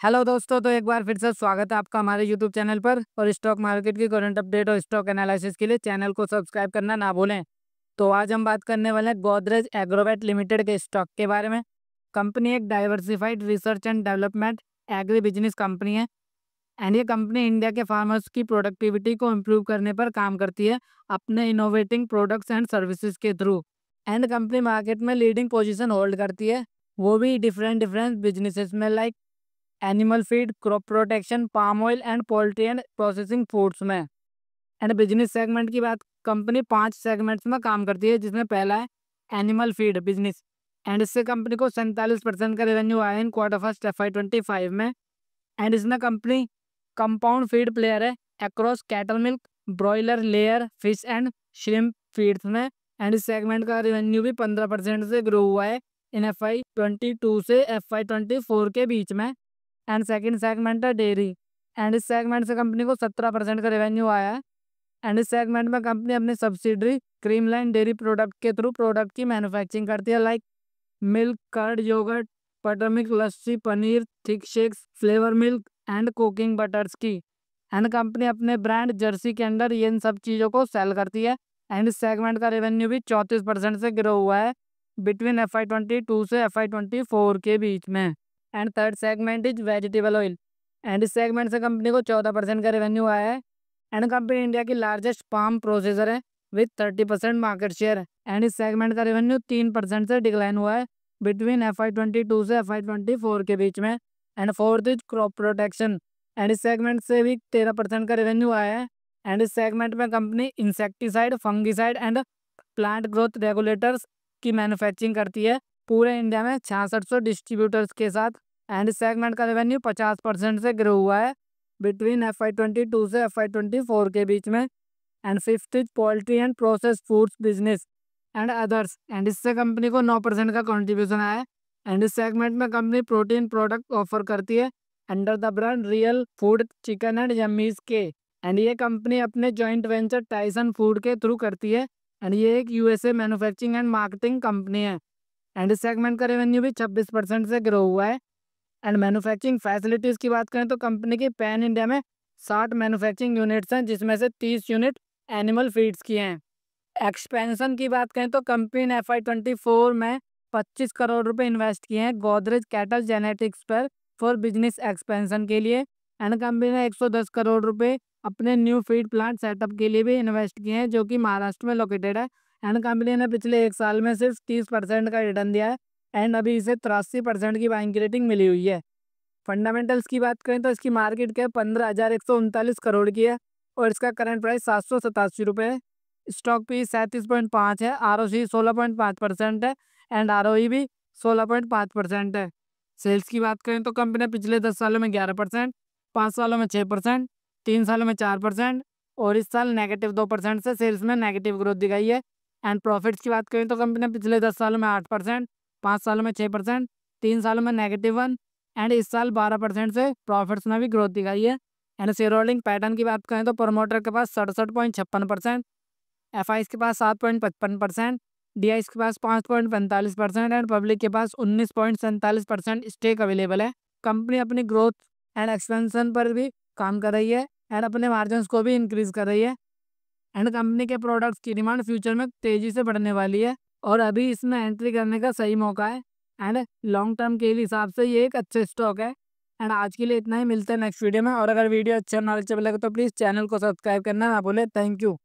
Hello दोस्तों, तो एक बार फिर से स्वागत है आपका हमारे यूट्यूब चैनल पर। और स्टॉक मार्केट की करंट अपडेट और स्टॉक एनालिसिस के लिए चैनल को सब्सक्राइब करना ना भूलें। तो आज हम बात करने वाले हैं गोदरेज एग्रोवेट लिमिटेड के स्टॉक के बारे में। कंपनी एक diversified research and development agri business company है। एंड ये कंपनी इंडिया के फार्मर्स की प्रोडक्टिविटी को इम्प्रूव करने पर काम करती है अपने इनोवेटिंग प्रोडक्ट्स एंड सर्विसेज के थ्रू। एंड कंपनी मार्केट में लीडिंग पोजीशन होल्ड करती है, वो भी डिफरेंट डिफरेंट बिजनेसेस में, like animal feed, crop protection, palm oil and poultry and processing foods में। एंड बिजनेस सेगमेंट की बात, कंपनी 5 सेगमेंट्स में काम करती है, जिसमें पहला है एनिमल फीड बिजनेस। एंड इससे कंपनी को 47% का रेवेन्यू आया इन क्वार्टर फर्स्ट FY25 में। एंड इसमें कंपनी कंपाउंड फीड प्लेयर है across cattle milk, broiler, layer, fish and shrimp feeds में। एंड इस सेगमेंट का रेवेन्यू भी 15% से ग्रो हुआ है इन FY22 से FY24 के बीच में। एंड सेकंड सेगमेंट है डेयरी। एंड इस सेगमेंट से कंपनी को 17% का रेवेन्यू आया है। एंड इस सेगमेंट में कंपनी अपनी सब्सिडरी क्रीमलाइन डेयरी प्रोडक्ट के थ्रू प्रोडक्ट की मैन्युफैक्चरिंग करती है, like milk, curd, yogurt, butter milk, lassi, paneer, thick shakes, flavour milk and cooking butters की। एंड कंपनी अपने ब्रांड जर्सी के अंदर ये इन सब चीज़ों को सेल करती है। एंड इस सेगमेंट का रेवेन्यू भी 34% से ग्रो हुआ है बिटवीन FY22 से FY24 के बीच में। And third segment is vegetable oil. And इस सेगमेंट से कंपनी को 14% का रेवेन्यू आया है। एंड कंपनी इंडिया की लार्जेस्ट पाम प्रोसेसर है विथ 30% मार्केट शेयर। एंड इस सेगमेंट का रेवेन्यू 3% से डिक्लाइन हुआ है बिटवीन FY22 से FY24 के बीच में। And fourth is crop protection. And इस सेगमेंट से भी 13% का रेवेन्यू आया है। एंड इस सेगमेंट में company insecticide, fungicide and plant growth regulators की मैन्युफैक्चरिंग करती है पूरे इंडिया में 6600 डिस्ट्रीब्यूटर्स के साथ। एंड इस सेगमेंट का रेवेन्यू 50% से ग्रो हुआ है बिटवीन FY22 से FY24 के बीच में। And fifth is poultry and process foods business and others. And इससे कंपनी को 9% का कॉन्ट्रीब्यूशन आया है। एंड इस सेगमेंट में कंपनी प्रोटीन प्रोडक्ट ऑफर करती है under the brand Real Food Chicken and Yummiez के। एंड ये कंपनी अपने जॉइंट वेंचर टाइसन फूड के थ्रू करती है। एंड ये एक USA manufacturing and marketing company है। एंड इस सेगमेंट का रेवेन्यू भी 26% से ग्रो हुआ है। एंड मैन्युफैक्चरिंग फैसिलिटीज़ की बात करें तो कंपनी की पैन इंडिया में 60 मैन्युफैक्चरिंग यूनिट्स हैं, जिसमें से 30 यूनिट एनिमल फीड्स की हैं। एक्सपेंशन की बात करें तो कंपनी ने FY24 में 25 करोड़ रुपए इन्वेस्ट किए हैं गोदरेज कैटल जेनेटिक्स पर फॉर बिजनेस एक्सपेंशन के लिए। एंड कंपनी ने 110 करोड़ रुपए अपने न्यू फीड प्लांट सेटअप के लिए भी इन्वेस्ट किए हैं, जो कि महाराष्ट्र में लोकेटेड है। एंड कंपनी ने पिछले 1 साल में सिर्फ 30% का रिटर्न दिया है। एंड अभी इसे 83% की बाइंग की रेटिंग मिली हुई है। फंडामेंटल्स की बात करें तो इसकी मार्केट कैप 15,139 करोड़ की है और इसका करंट प्राइस 787 रुपये है। स्टॉक पी 37.5 है, ROC 16.5% है एंड ROE भी 16.5% है। सेल्स की बात करें तो कंपनी ने पिछले 10 सालों में 11%, 5 सालों में 6%, 3 सालों में 4% और इस साल -2% से सेल्स में नेगेटिव ग्रोथ दिखाई है। एंड प्रॉफिट्स की बात करें तो कंपनी ने पिछले 10 सालों में 8%, 5 सालों में 6%, 3 सालों में -1 एंड इस साल 12% से प्रॉफिट्स में भी ग्रोथ दिखाई है। एंड शेयर होल्डिंग पैटर्न की बात करें तो प्रमोटर के पास 67.56%, FIs के पास 7.55%, DIs के पास 5.45% एंड पब्लिक के पास 19.47% स्टेक अवेलेबल है। कंपनी अपनी ग्रोथ एंड एक्सपेंशन पर भी काम कर रही है एंड अपने मार्जिन्स को भी इंक्रीज कर रही है। एंड कंपनी के प्रोडक्ट्स की डिमांड फ्यूचर में तेजी से बढ़ने वाली है और अभी इसमें एंट्री करने का सही मौका है। एंड लॉन्ग टर्म के हिसाब से ये एक अच्छे स्टॉक है। एंड आज के लिए इतना ही, मिलते हैं नेक्स्ट वीडियो में। और अगर वीडियो अच्छा नॉलेजेबल लगे तो प्लीज़ चैनल को सब्सक्राइब करना ना भूलें। Thank you.